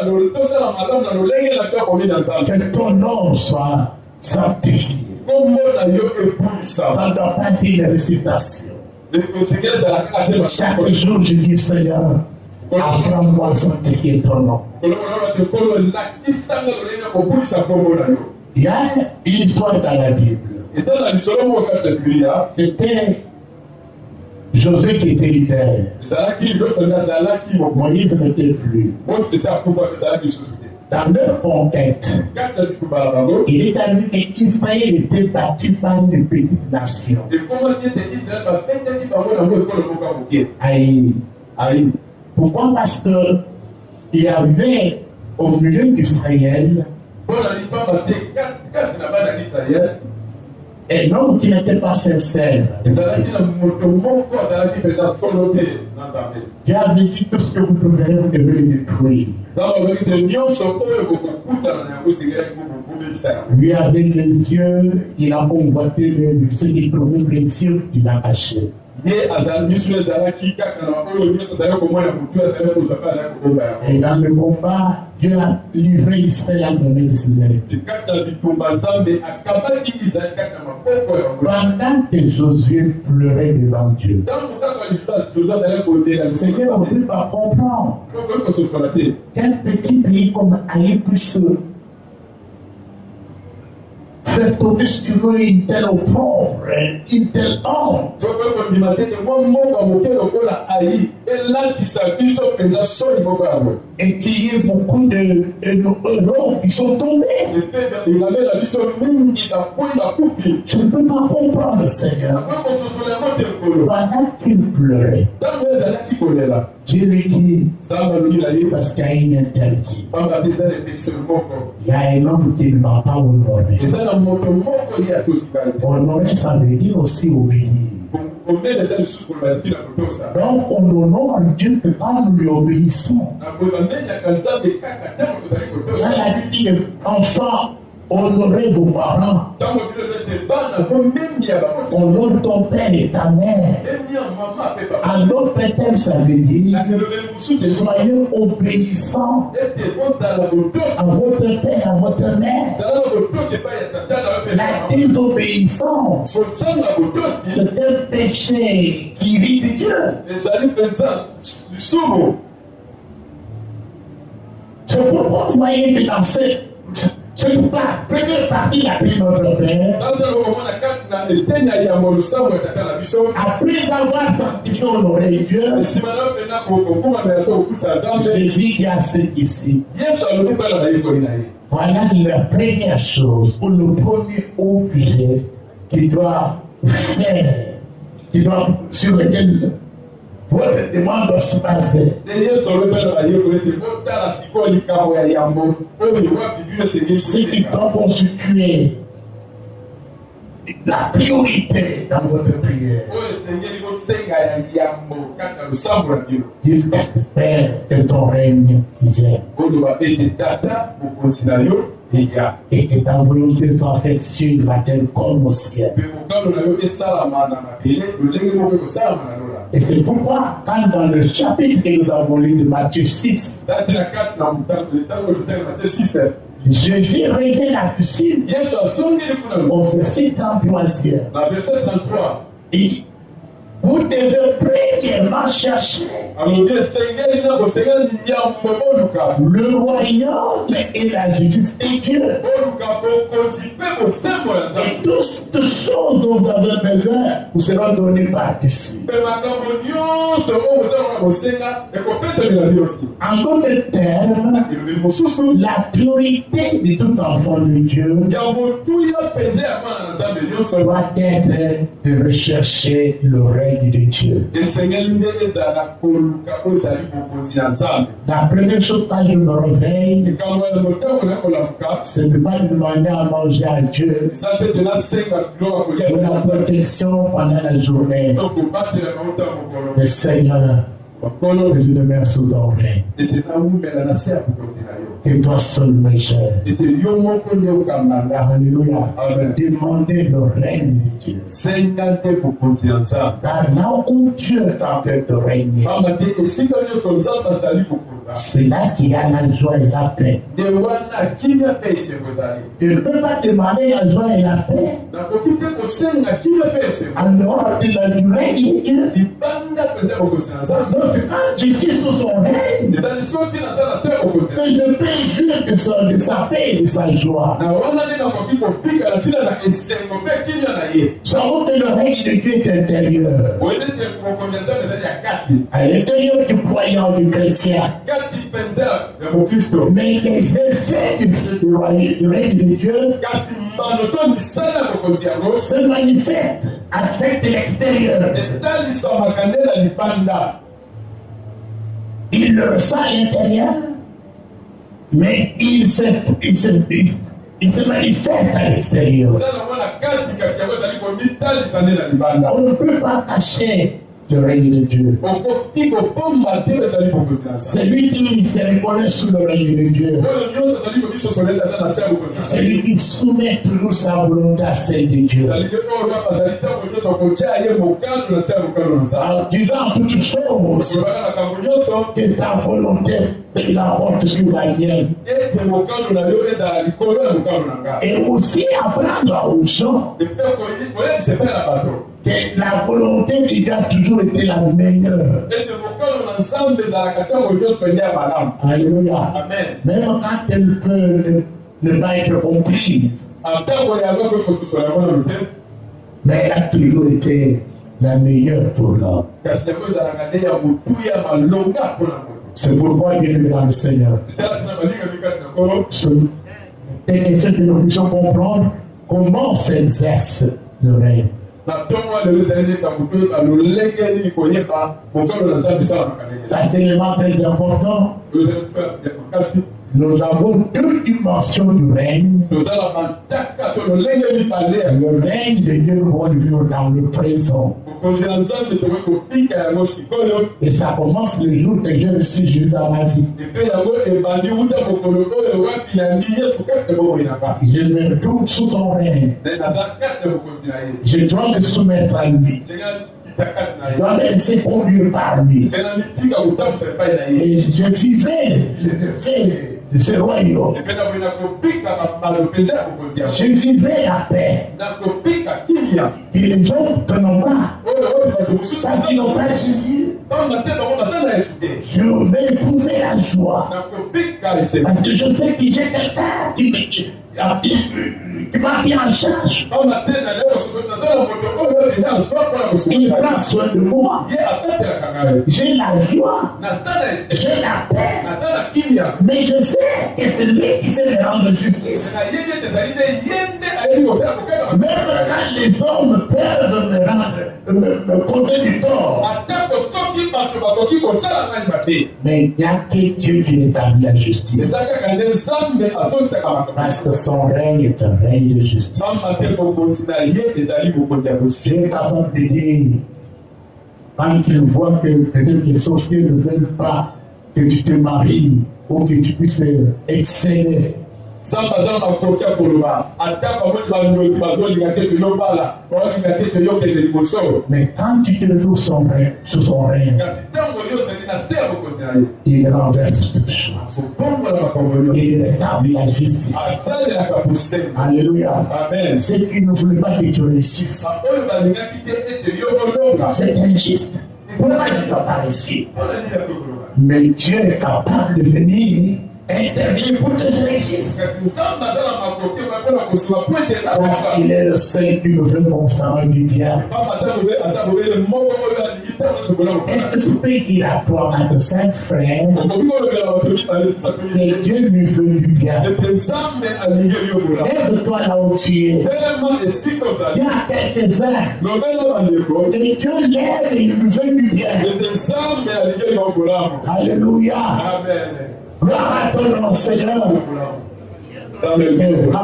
oyo tosala malamu na lolenge na biso akomi na nzambe. Que ton nom soit sanctifié. kombo na yo ebulisa Ça ne doit pas être une récitation. ekosengeli ezalaka kaka te Chaque jour, je dis, Seigneur, apprends-moi à sanctifier ton nom. kolokoloba te kolo lakisanga lolenge ya kobulisa kombo na yo. Il y a une histoire dans la Bible. eza na lisolo moko kati na biblia C'était Josué qui était leader. ezalaki liloso nde azalaki Moïse n'était plus. mose esi akufa ezalaki lisusu te. Dans leur conquête, kati na bitumba na bango il est arrivé qu'Israël était battu par une petite nation. ekomaki ete israele babetaki bango nango ekolo moko ya moke. Aïe. ayi Pourquoi? Parce que il y avait au milieu d'Israël mpo na lipamba te kati na bana ya israele un homme qui n'était pas sincère. ezalaki na moto moko azalaki mpenza solo te na nzambe. Dieu avait dit tout ce que vous trouverez, vous devez le détruire. nzambe alobaki te nyonso oyo kokokutana na yango esengelaki kobebisa yango. Lui avec les yeux, il a convoité ce qu'il trouvait précieux, il a caché. ye azali miso ezalaki kaka na oyo nyonso azali komona motu azali kozwa mpe azali kobomba Et yango. dans le combat, Dieu a livré Israël à donner de ses ennemis. kati na bitumba nzambe akabaki israele kati na maboko ya bango. Pendant que Josué pleurait devant Dieu, ntango kaka jozo azali kodela le Seigneur ne peut pas comprendre okoki kososola te qu'un petit pays comme Haïti puisse faire tomber sur eux une telle opprobre, une telle honte. soki kondima te te mwa mboka moke lokola ayi elakisa biso mpenza soni moko yango. Et qu'il y ait beaucoup de héros qui sont tombés. epe elamela biso mingi bakuli bakufi. Je ne peux pas comprendre, Seigneur. akoki kososola yango te nkolo. Pendant qu'il pleurait, ntango Dieu lui dit, parce qu'il y a un interdit. Il y a un homme qui ne m'a pas honoré. Honorer, ça veut dire aussi obéir. Donc, on honore Dieu que quand nous lui obéissons. Ça l'a dit, enfants, honorez vos parents. Honore ton père et ta mère. En d'autres termes, ça veut dire soyez obéissants à votre père, à votre mère. La désobéissance, c'est un péché qui irrite Dieu. C'est pourquoi vous voyez que dans cette première partie, la prière de notre Père, après avoir sanctifié, honoré Dieu, Jésus qui a ce ici. Voilà la première chose, ou le premier objet qui doit faire, sur lequel votre demande doit se passer. Ce qui doit constituer la priorité dans votre prière. Dis Père, que ton règne vienne. Et que ta volonté soit faite sur la terre comme au ciel. Et c'est pourquoi, quand dans le chapitre que nous avons lu de Matthieu 6, Jésus révèle la piscine au verset 33e. Et vous devez premièrement chercher le royaume et la justice de Dieu. Et toutes choses dont vous avez besoin vous seront données par ici. En d'autres termes, la priorité de tout enfant de Dieu doit être de rechercher le règne de Dieu. La première chose quand je me réveille, c'est de ne pas demander à manger à Dieu pour la protection pendant la journée. Le Seigneur, je te remercie d'enlever. Que toi seul me gère. Alléluia. Demandez le règne de Dieu. Car là où Dieu est en train de régner, c'est là qu'il y a la joie et la paix. Tu ne peux pas demander la joie et la paix en dehors de la durée de Dieu. Donc c'est quand je suis sous son règne que je peux jouir de sa paix et de sa joie. Savons que le règne de Dieu est intérieur. À l'intérieur du croyant, du chrétien. Mais les effets du règne de Dieu se manifestent avec de l'extérieur. Il le ressent à l'intérieur, mais il se manifeste à l'extérieur. On ne peut pas cacher le règne de Dieu. Celui qui se reconnaît sous le règne de Dieu, celui qui soumet toujours sa volonté à celle de Dieu, en disant toutes choses que ta volonté l'emporte sur la mienne. Et aussi apprendre aux gens que la volonté de Dieu a toujours été la meilleure. Alléluia. Même quand elle peut ne pas être comprise, mais elle a toujours été la meilleure pour l'homme. C'est pourquoi, bien-aimé dans le Seigneur, c'est question que nous puissions comprendre comment s'exerce le règne. Ça, c'est l'élément très important. Nous avons deux dimensions du règne. Le règne de Dieu va vivre dans le présent. Et ça commence le jour que j'ai reçu Jésus dans ma vie. Je me retrouve sous son règne. Je dois me soumettre à lui. Je dois me laisser conduire par lui. Et je vivais le fait de ce royaume. Je vivrai la paix. Et les gens ne n'ont pas. Parce qu'ils n'ont pas Jésus. Je vais éprouver la joie. Parce que je sais que j'ai quelqu'un qui m'a pris en charge. Il prend soin de moi. J'ai la joie. J'ai la paix. Mais je sais que c'est lui qui sait me rendre justice. Même quand les hommes peuvent me causer du tort. Mais il n'y a que Dieu qui établit la justice. Parce que son règne est un règne de justice. Dieu est capable de dire, quand il voit que peut-être les sorciers ne veulent pas que tu te maries ou que tu puisses exceller. Mais quand tu te retrouves sous son règne, il renverse toutes choses. Il rétablit la justice. Alléluia. Amen. Ceux qui ne voulaient pas que tu réussisses, c'est injuste. Pourquoi tu ne dois pas réussir? Mais Dieu est capable de venir intervenir pour que tu réussisses. Parce qu'il est le seul qui nous veut constamment du bien. Est-ce que tu peux dire à toi, à tes 5 frères, que Dieu lui veut du bien? Lève-toi là où tu es. Il y a quelques-uns que Dieu l'aide et il lui veut du bien. Alléluia. Amen. Gloire à ton nom, Seigneur. Alléluia.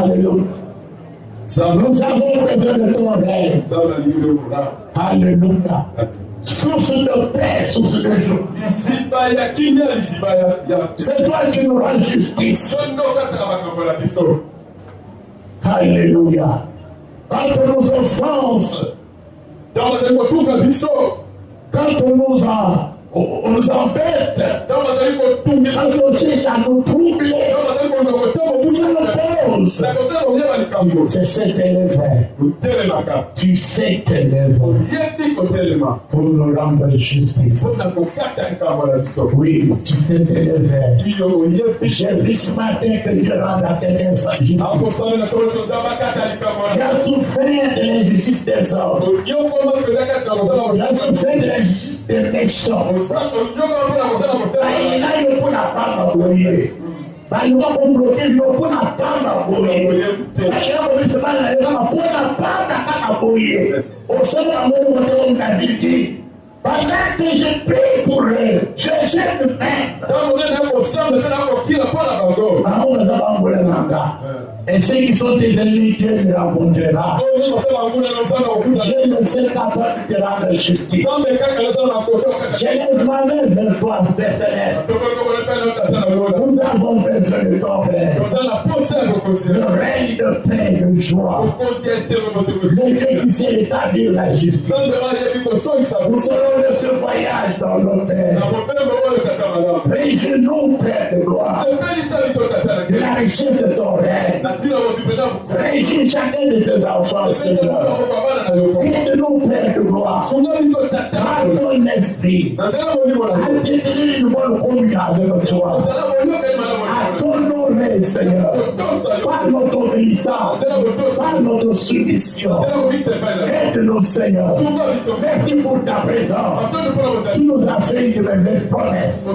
Nous avons besoin de ton règne. Alléluia. Source de paix, source de joie. C'est toi qui nous rends justice. Alléluia. Quand on nous offense, quand on nous embête, quand on cherche à nous troubler, c'est cet élève. Tu sais t'élever pour nous rendre justice. Oui, tu sais t'élever. J'ai vu ce matin que Dieu rend à quelqu'un sa justice. Il a souffert de l'injustice des hommes. Il a souffert de l'injustice des méchants. Il a eu pour la femme brouillée. Il a comploté pour la femme brouillée. Il a commis mal pour la femme brouillée. Au sein de l'amour, on t'a dit, pendant que je prie pour eux, je jette même. Et ceux qui sont tes ennemis, Dieu les rencontrera. Dieu ne sait capable de rendre justice. Je lève ma main vers toi, Père Céleste. Nous avons besoin de ton règne. Le règne de paix et de joie. Le Dieu qui sait établir la justice. Nous serons de ce voyage dans nos pères. Réjouis-nous, Père de gloire, de la richesse de ton règne. Réjouis chacun de tes enfants, Seigneur. Aide-nous, Père de gloire, par ton esprit, à te tenir une bonne communion avec toi. À ton nom, Seigneur, par notre obéissance, par notre soumission. Aide-nous, Seigneur. Merci pour ta présence. Tu nous as fait une belle promesse.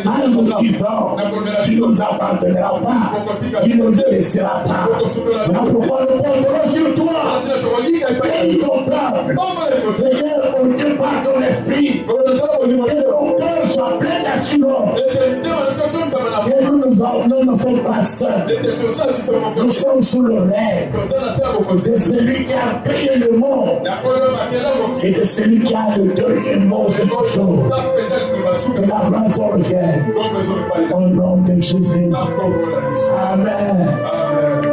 En nous disant, tu ne nous abandonneras pas. Tu ne nous laisseras pas. Pourquoi nous compterons sur toi? Bénis ton peuple. Nous ne sommes pas seuls. Nous sommes sous le règne de celui qui a créé le monde et de celui qui a le dernier mot de nos jours. Que la gloire soit au ciel. Au nom de Jésus. Amen.